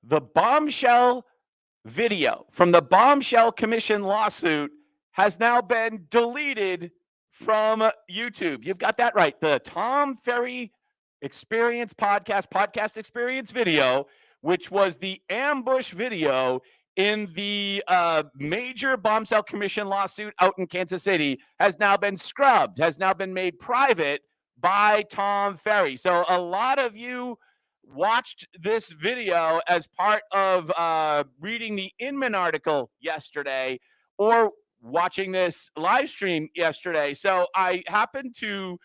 The bombshell video from the Bombshell Commission lawsuit has now been deleted from YouTube. You've got that right. The Tom Ferry Experience podcast experience video, which was the ambush video in the major Bombshell Commission lawsuit out in Kansas City, has now been scrubbed, has now been made private by Tom Ferry. So a lot of you watched this video as part of reading the Inman article yesterday or watching this live stream yesterday. So I happened to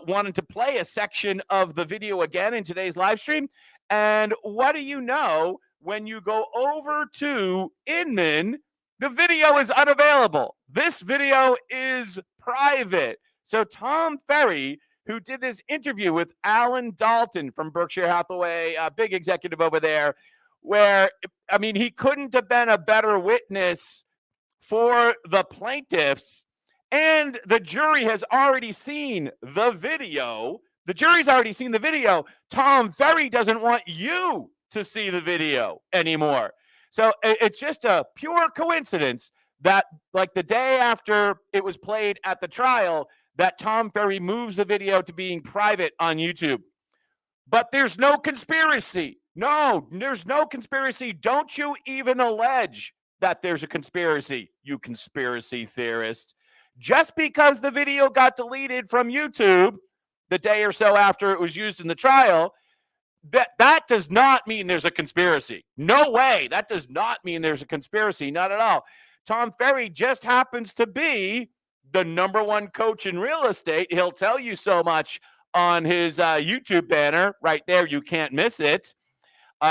wanted to play a section of the video again in today's live stream. And what do you know? When you go over to Inman, the video is unavailable. This video is private. So Tom Ferry, who did this interview with Alan Dalton from Berkshire Hathaway, a big executive over there, where, I mean, he couldn't have been a better witness for the plaintiffs. And the jury has already seen the video. The jury's already seen the video. Tom Ferry doesn't want you to see the video anymore. So it's just a pure coincidence that, like, the day after it was played at the trial, that Tom Ferry moves the video to being private on YouTube. But there's no conspiracy. No, there's no conspiracy. Don't you even allege that there's a conspiracy, you conspiracy theorist. Just because the video got deleted from YouTube the day or so after it was used in the trial, that does not mean there's a conspiracy. No way. That does not mean there's a conspiracy. Not at all. Tom Ferry just happens to be the number one coach in real estate. He'll tell you so much on his YouTube banner right there. You can't miss it.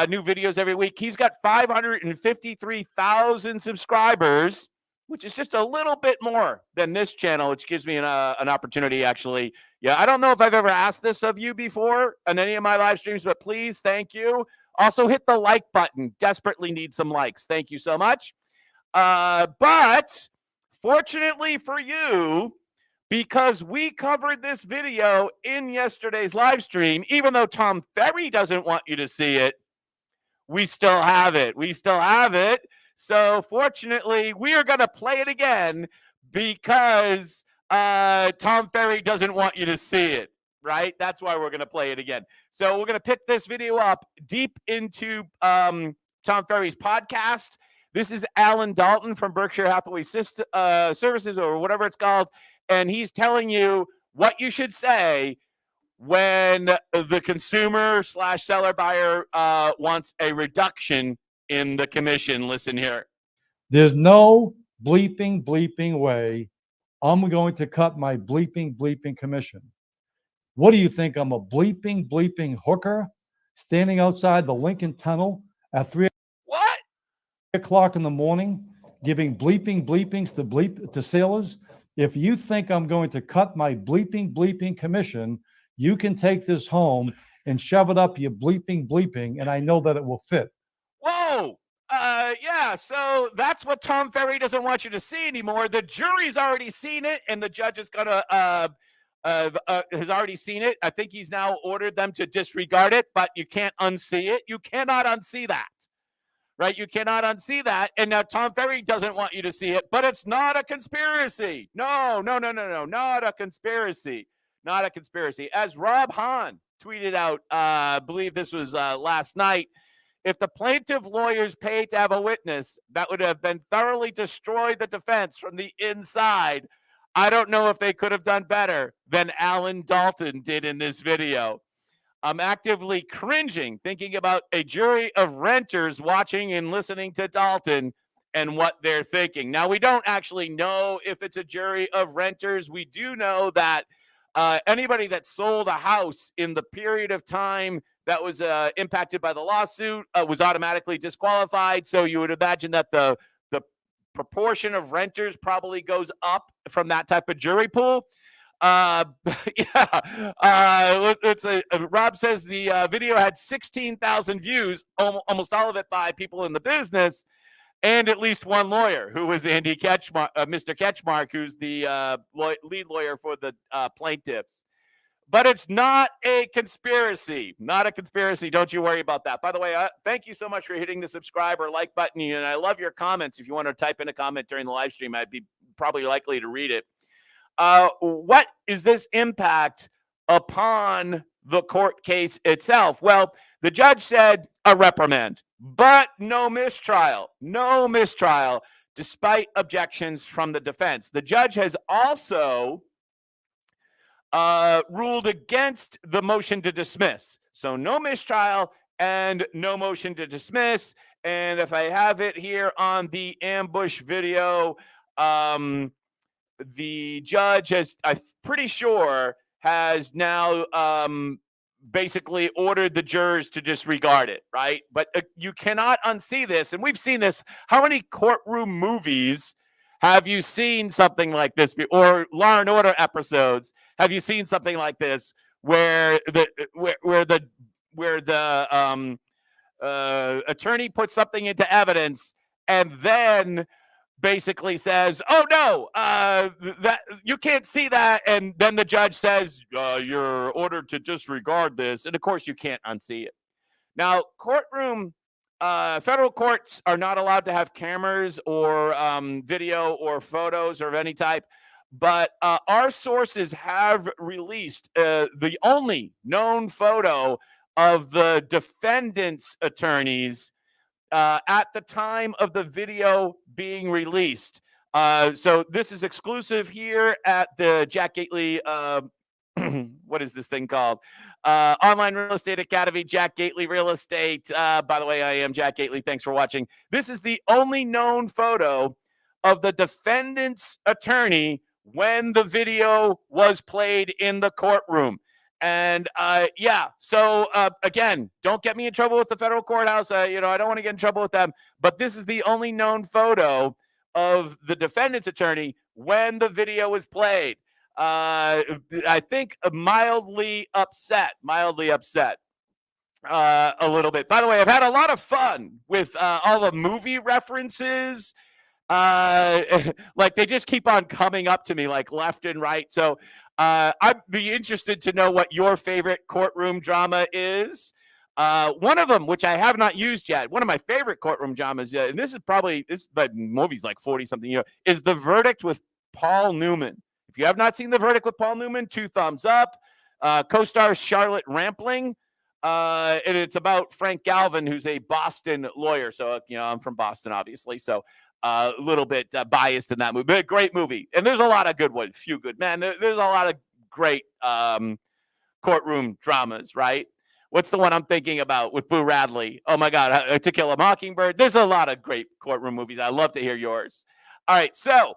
New videos every week. He's got 553,000 subscribers, which is just a little bit more than this channel, which gives me an opportunity, actually. Yeah, I don't know if I've ever asked this of you before on any of my live streams, but please, thank you. Also, hit the like button. Desperately need some likes. Thank you so much. But fortunately for you, because we covered this video in yesterday's live stream, even though Tom Ferry doesn't want you to see it, we still have it. We still have it. So fortunately, we are going to play it again because Tom Ferry doesn't want you to see it, right? That's why we're going to play it again. So we're going to pick this video up deep into Tom Ferry's podcast. This is Alan Dalton from Berkshire Hathaway Services, or whatever it's called, and he's telling you what you should say when the consumer / seller buyer wants a reduction in the commission. Listen here. There's no bleeping way I'm going to cut my bleeping commission. What do you think? I'm a bleeping hooker standing outside the Lincoln Tunnel at 3 o'clock in the morning giving bleepings to sailors? If you think I'm going to cut my bleeping commission, you can take this home and shove it up your bleeping, and I know that it will fit. Whoa. Yeah, so that's what Tom Ferry doesn't want you to see anymore. The jury's already seen it, and the judge is gonna has already seen it. I think he's now ordered them to disregard it, but you can't unsee it. You cannot unsee that, right? You cannot unsee that. And now Tom Ferry doesn't want you to see it, but it's not a conspiracy. No, not a conspiracy. Not a conspiracy. As Rob Hahn tweeted out, I believe this was last night, if the plaintiff lawyers paid to have a witness, that would have been thoroughly destroyed the defense from the inside. I don't know if they could have done better than Alan Dalton did in this video. I'm actively cringing thinking about a jury of renters watching and listening to Dalton and what they're thinking. Now, we don't actually know if it's a jury of renters. We do know that anybody that sold a house in the period of time that was impacted by the lawsuit was automatically disqualified. So you would imagine that the proportion of renters probably goes up from that type of jury pool. Rob says the video had 16,000 views, almost all of it by people in the business, and at least one lawyer, who was Andy Ketchmark, Mr. Ketchmark, who's the lead lawyer for the plaintiffs. but it's not a conspiracy. Not a conspiracy. Don't you worry about that. By the way, thank you so much for hitting the subscribe or like button. And I love your comments. If you want to type in a comment during the live stream, I'd be probably likely to read it. What is this impact upon the court case itself? Well, the judge said a reprimand, but no mistrial. No mistrial, despite objections from the defense. The judge has also ruled against the motion to dismiss. So no mistrial and no motion to dismiss. And if I have it here on the ambush video, the judge has, I'm pretty sure, has now basically ordered the jurors to disregard it, right? But you cannot unsee this. And we've seen this. How many courtroom movies have you seen something like this? Or Law and Order episodes, have you seen something like this where the attorney puts something into evidence and then basically says, "Oh no, that you can't see that," and then the judge says, "You're ordered to disregard this," and of course you can't unsee it. Now, federal courts are not allowed to have cameras or video or photos or of any type, but our sources have released the only known photo of the defendant's attorneys at the time of the video being released. So this is exclusive here at the Jack Gately, what is this thing called? Online Real Estate Academy, Jack Gately Real Estate. By the way, I am Jack Gately. Thanks for watching. This is the only known photo of the defendant's attorney when the video was played in the courtroom. And so again, don't get me in trouble with the federal courthouse. I don't want to get in trouble with them. But this is the only known photo of the defendant's attorney when the video was played. I think mildly upset a little bit. By the way, I've had a lot of fun with all the movie references. Like they just keep on coming up to me like left and right. So I'd be interested to know what your favorite courtroom drama is. One of them, which I have not used yet, one of my favorite courtroom dramas, and this movie's like 40-something, is The Verdict with Paul Newman. If you have not seen The Verdict with Paul Newman, 2 thumbs up. Co-stars Charlotte Rampling. And it's about Frank Galvin, who's a Boston lawyer. So, I'm from Boston, obviously. So a little bit biased in that movie, but a great movie. And there's a lot of good ones, few good, man. There's a lot of great courtroom dramas, right? What's the one I'm thinking about with Boo Radley? Oh my God, To Kill a Mockingbird. There's a lot of great courtroom movies. I'd love to hear yours. All right, so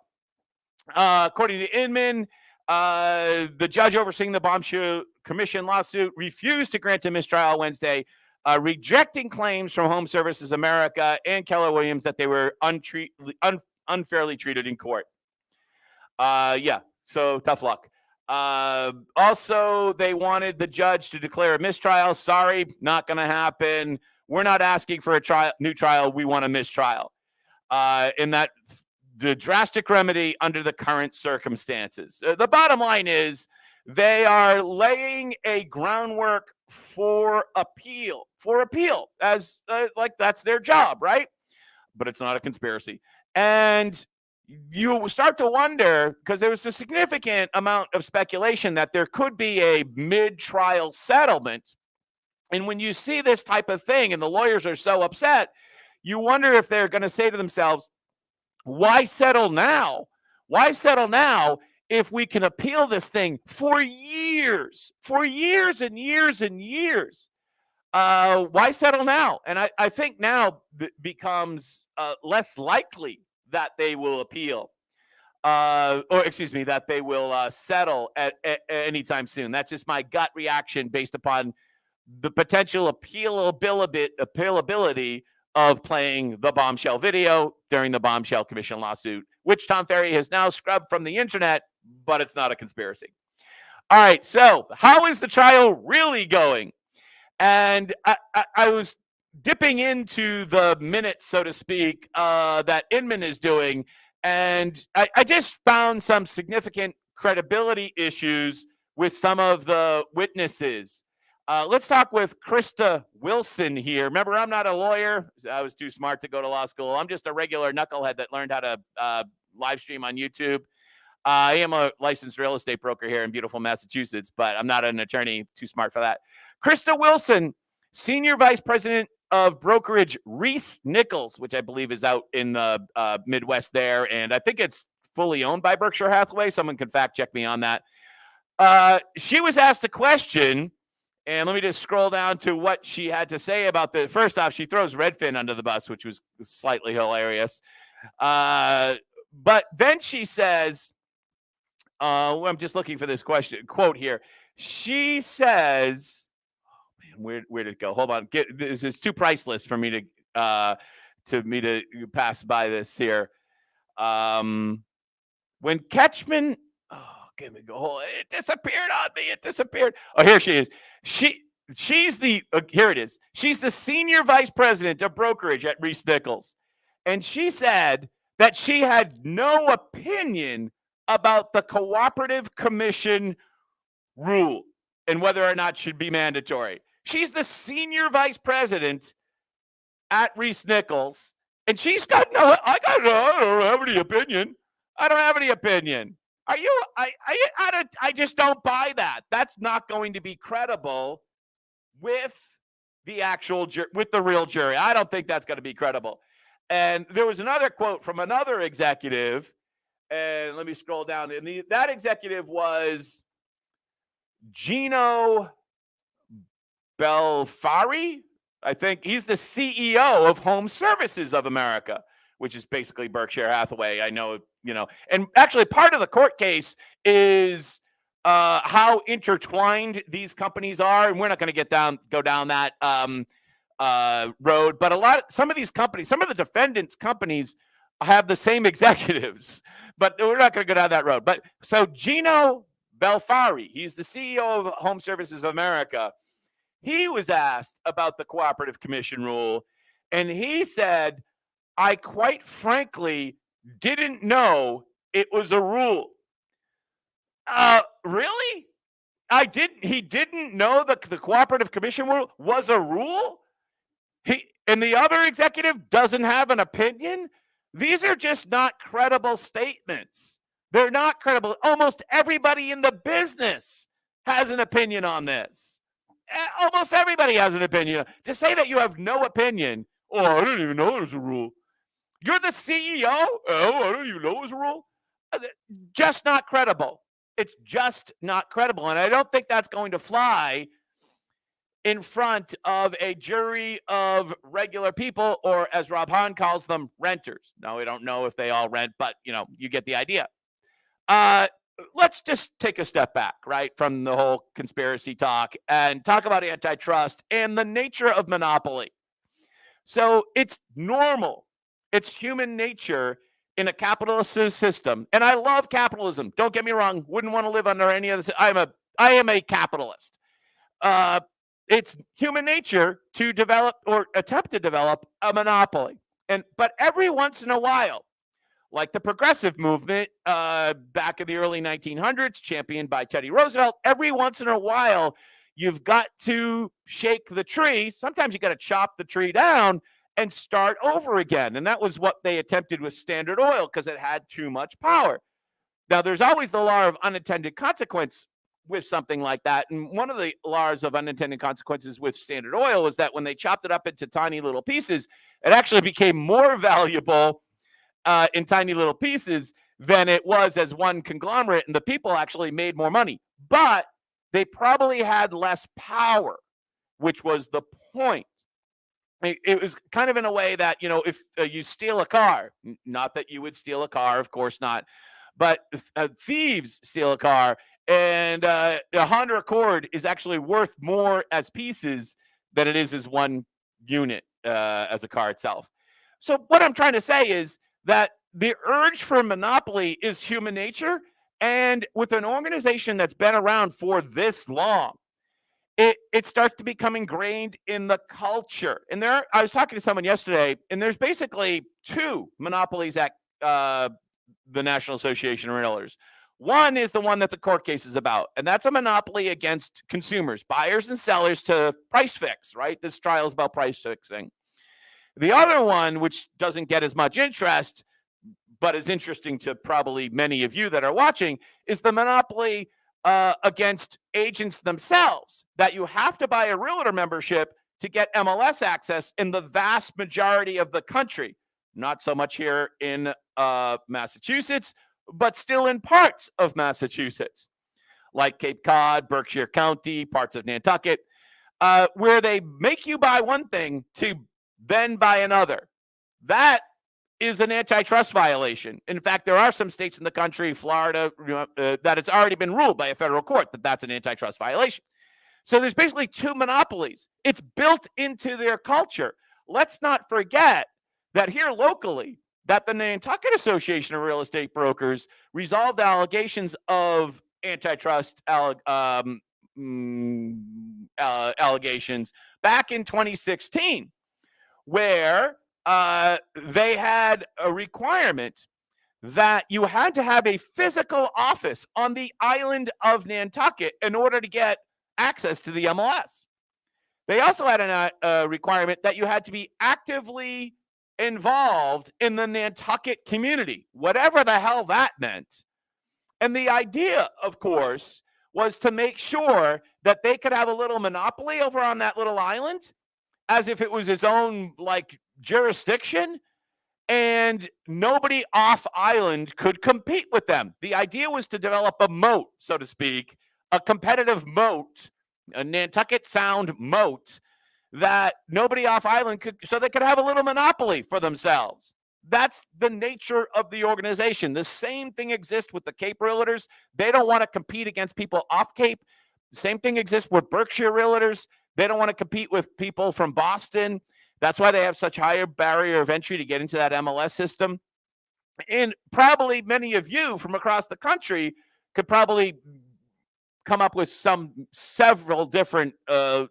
according to Inman, the judge overseeing the Bombshell Commission lawsuit refused to grant a mistrial Wednesday, rejecting claims from Home Services America and Keller Williams that they were unfairly treated in court. So tough luck. Also, they wanted the judge to declare a mistrial. Sorry, not going to happen. We're not asking for a new trial. We want a mistrial. In that the drastic remedy under the current circumstances. The bottom line is they are laying a groundwork for appeal, as like that's their job, right? But it's not a conspiracy. And you start to wonder, because there was a significant amount of speculation that there could be a mid-trial settlement. And when you see this type of thing and the lawyers are so upset, you wonder if they're going to say to themselves, why settle now? Why settle now if we can appeal this thing for years and years and years? Why settle now? And I think now it becomes less likely that they will appeal, that they will settle at anytime soon. That's just my gut reaction based upon the potential appealability of playing the Bombshell video during the Bombshell Commission lawsuit, which Tom Ferry has now scrubbed from the internet, but it's not a conspiracy. All right, so how is the trial really going? And I was dipping into the minutes, so to speak, that Inman is doing, and I just found some significant credibility issues with some of the witnesses. Let's talk with Krista Wilson here. Remember, I'm not a lawyer. I was too smart to go to law school. I'm just a regular knucklehead that learned how to live stream on YouTube. I am a licensed real estate broker here in beautiful Massachusetts, but I'm not an attorney, too smart for that. Krista Wilson, Senior Vice President of Brokerage, Reese Nichols, which I believe is out in the Midwest there, and I think it's fully owned by Berkshire Hathaway. Someone can fact check me on that. She was asked a question, and let me just scroll down to what she had to say about the. First off, she throws Redfin under the bus, which was slightly hilarious. But then she says, I'm just looking for this quote here. She says, oh man, where did it go? Hold on. This is too priceless for me to pass by this here. When Ketchman, give me go. It disappeared on me. It disappeared. Oh, here she is. She's the here it is. She's the Senior Vice President of Brokerage at Reese Nichols. And she said that she had no opinion about the cooperative commission rule and whether or not it should be mandatory. She's the Senior Vice President at Reese Nichols, and she's got I don't have any opinion. I don't have any opinion. Are you? I just don't buy that. That's not going to be credible with the actual with the real jury. I don't think that's going to be credible. And there was another quote from another executive, and let me scroll down. And that executive was Gino Belfari. I think he's the CEO of Home Services of America, which is basically Berkshire Hathaway. I know, and actually part of the court case is how intertwined these companies are. And we're not going to go down that road, but some of these companies, some of the defendants' companies have the same executives, but we're not going to go down that road. But so Gino Belfari, he's the CEO of Home Services of America. He was asked about the cooperative commission rule, and he said, I quite frankly didn't know it was a rule. Really? He didn't know that the cooperative commission rule was a rule? And the other executive doesn't have an opinion? These are just not credible statements. They're not credible. Almost everybody in the business has an opinion on this. Almost everybody has an opinion. To say that you have no opinion, I didn't even know it was a rule. You're the CEO? I didn't even know it was a rule. Just not credible. It's just not credible. And I don't think that's going to fly in front of a jury of regular people, or as Rob Hahn calls them, renters. Now, we don't know if they all rent, but, you get the idea. Let's just take a step back, right, from the whole conspiracy talk and talk about antitrust and the nature of monopoly. So it's normal. It's human nature in a capitalist system. And I love capitalism. Don't get me wrong. Wouldn't want to live under any of this. I am a capitalist. It's human nature to develop or attempt to develop a monopoly. But every once in a while, like the progressive movement back in the early 1900s, championed by Teddy Roosevelt, every once in a while, you've got to shake the tree. Sometimes you got to chop the tree down and start over again. And that was what they attempted with Standard Oil because it had too much power. Now, there's always the law of unintended consequence with something like that. And one of the laws of unintended consequences with Standard Oil is that when they chopped it up into tiny little pieces, it actually became more valuable in tiny little pieces than it was as one conglomerate, and the people actually made more money. But they probably had less power, which was the point. It was kind of in a way that, if you steal a car, not that you would steal a car, of course not, but thieves steal a car, and a Honda Accord is actually worth more as pieces than it is as one unit as a car itself. So what I'm trying to say is that the urge for monopoly is human nature, and with an organization that's been around for this long, it starts to become ingrained in the culture. And I was talking to someone yesterday, and there's basically two monopolies at the National Association of Realtors. One is the one that the court case is about, and that's a monopoly against consumers, buyers and sellers, to price fix, right? This trial is about price fixing. The other one, which doesn't get as much interest, but is interesting to probably many of you that are watching, is the monopoly against agents themselves, that you have to buy a realtor membership to get MLS access in the vast majority of the country. Not so much here in Massachusetts, but still in parts of Massachusetts, like Cape Cod, Berkshire County, parts of Nantucket, where they make you buy one thing to then buy another. That is an antitrust violation. In fact, there are some states in the country, Florida, that it's already been ruled by a federal court that that's an antitrust violation. So there's basically two monopolies. It's built into their culture. Let's not forget that here locally, that the Nantucket Association of Real Estate Brokers resolved allegations of antitrust allegations back in 2016, where they had a requirement that you had to have a physical office on the island of Nantucket in order to get access to the MLS. They also had a requirement that you had to be actively involved in the Nantucket community, whatever the hell that meant. And the idea, of course, was to make sure that they could have a little monopoly over on that little island, as if it was its own like jurisdiction, and nobody off island could compete with them. The idea was to develop a moat, so to speak, a competitive moat, a Nantucket Sound moat, that nobody off island could, so they could have a little monopoly for themselves. That's the nature of the organization. The same thing exists with the Cape Realtors. They don't want to compete against people off Cape. The same thing exists with Berkshire Realtors. They don't want to compete with people from Boston. That's why they have such higher barrier of entry to get into that MLS system. And probably many of you from across the country could probably come up with several different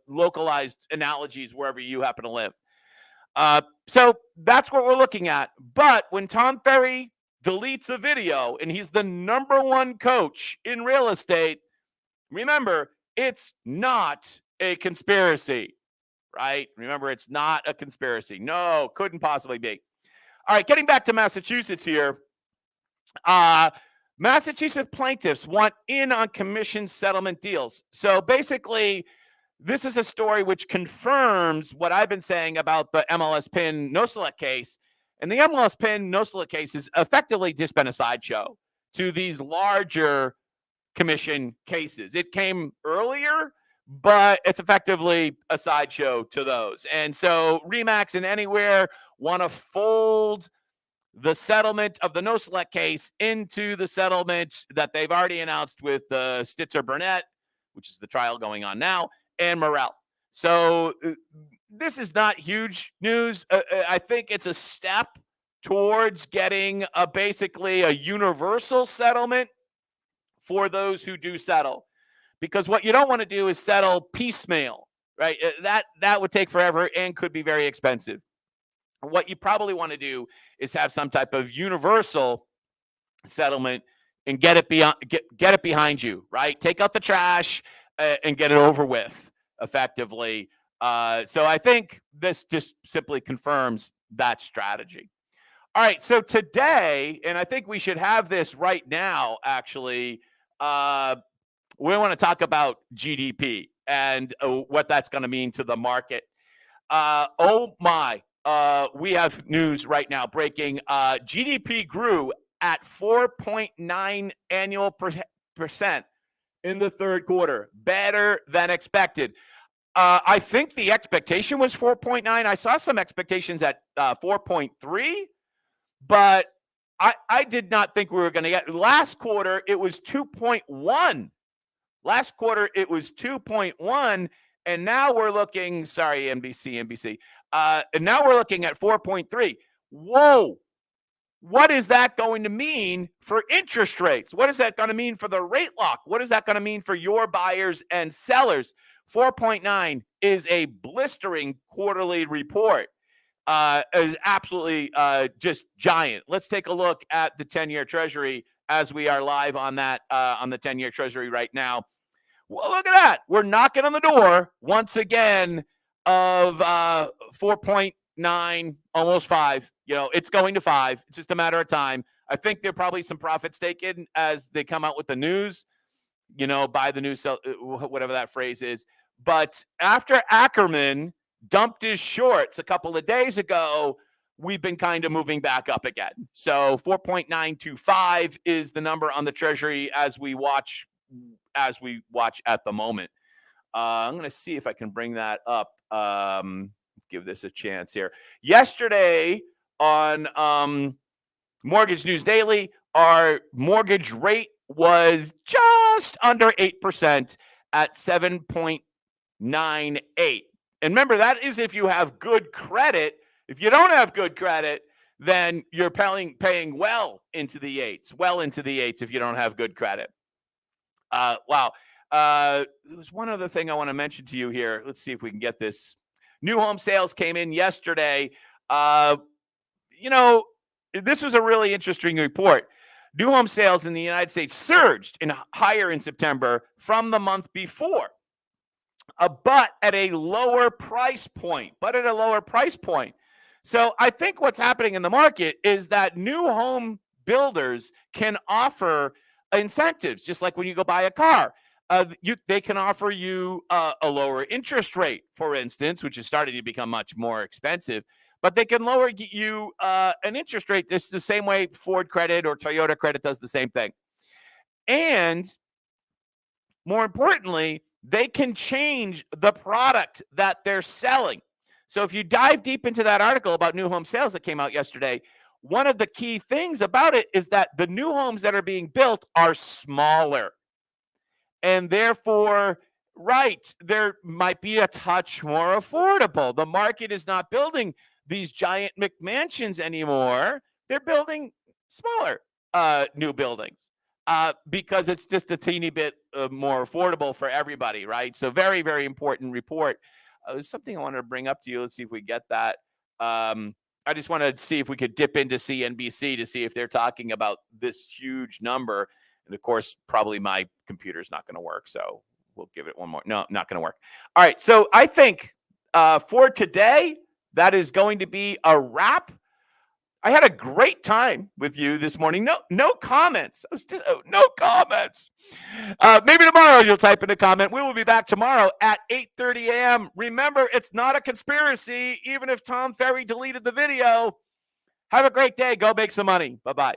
localized analogies wherever you happen to live. So that's what we're looking at. But when Tom Ferry deletes a video and he's the #1 coach in real estate, remember, it's not a conspiracy, right? Remember, it's not a conspiracy. No, couldn't possibly be. All right, getting back to Massachusetts here. Massachusetts plaintiffs want in on commission settlement deals. So basically, this is a story which confirms what I've been saying about the MLSPIN no select case. And the MLSPIN no select case has effectively just been a sideshow to these larger commission cases. It came earlier, but it's effectively a sideshow to those. And so Remax and Anywhere want to fold the settlement of the no select case into the settlement that they've already announced with the Sitzer Burnett, which is the trial going on now, and Morel. So this is not huge news. I think it's a step towards getting basically a universal settlement for those who do settle. Because what you don't want to do is settle piecemeal, right? That would take forever and could be very expensive. What you probably want to do is have some type of universal settlement and get it behind you, right? Take out the trash and get it over with effectively. So I think this just simply confirms that strategy. All right, so today, and I think we should have this right now, actually, we want to talk about GDP and what that's going to mean to the market. Oh my. We have news right now breaking. GDP grew at 4.9 annual percent in the third quarter, better than expected. I think the expectation was 4.9. I saw some expectations at 4.3, but I did not think we were going to get. Last quarter, it was 2.1. Last quarter, it was 2.1. And now we're looking, sorry, NBC. And now we're looking at 4.3. Whoa. What is that going to mean for interest rates? What is that going to mean for the rate lock? What is that going to mean for your buyers and sellers? 4.9 is a blistering quarterly report. It is absolutely just giant. Let's take a look at the 10-year treasury as we are live on that on the 10-year Treasury right now. Well, look at that. We're knocking on the door once again of 4.9, almost 5. You know, it's going to 5. It's just a matter of time. I think there are probably some profits taken as they come out with the news, you know, buy the news, sell, whatever that phrase is. But after Ackerman dumped his shorts a couple of days ago, we've been kind of moving back up again. So 4.925 is the number on the Treasury as we watch at the moment. I'm going to see if I can bring that up. Give this a chance here. Yesterday on Mortgage News Daily, our mortgage rate was just under 8% at 7.98. And remember, that is if you have good credit. If you don't have good credit, then you're paying well into the 8s if you don't have good credit. Wow. There's one other thing I want to mention to you here. Let's see if we can get this. New home sales came in yesterday. You know, this was a really interesting report. New home sales in the United States surged higher in September from the month before, but at a lower price point. So I think what's happening in the market is that new home builders can offer incentives, just like when you go buy a car. They can offer you a lower interest rate, for instance, which is starting to become much more expensive. But they can lower you an interest rate. This is the same way Ford credit or Toyota credit does the same thing. And more importantly, they can change the product that they're selling. So if you dive deep into that article about new home sales that came out yesterday, one of the key things about it is that the new homes that are being built are smaller. And therefore, there might be a touch more affordable. The market is not building these giant McMansions anymore. They're building smaller new buildings because it's just a teeny bit more affordable for everybody, right? So very, very important report. There's something I wanted to bring up to you. Let's see if we get that. I just want to see if we could dip into CNBC to see if they're talking about this huge number. And of course, probably my computer's not going to work. So we'll give it one more. No, not going to work. All right. So I think for today, that is going to be a wrap. I had a great time with you this morning. No comments. I was just no comments. Maybe tomorrow you'll type in a comment. We will be back tomorrow at 8:30 a.m. Remember, it's not a conspiracy, even if Tom Ferry deleted the video. Have a great day. Go make some money. Bye-bye.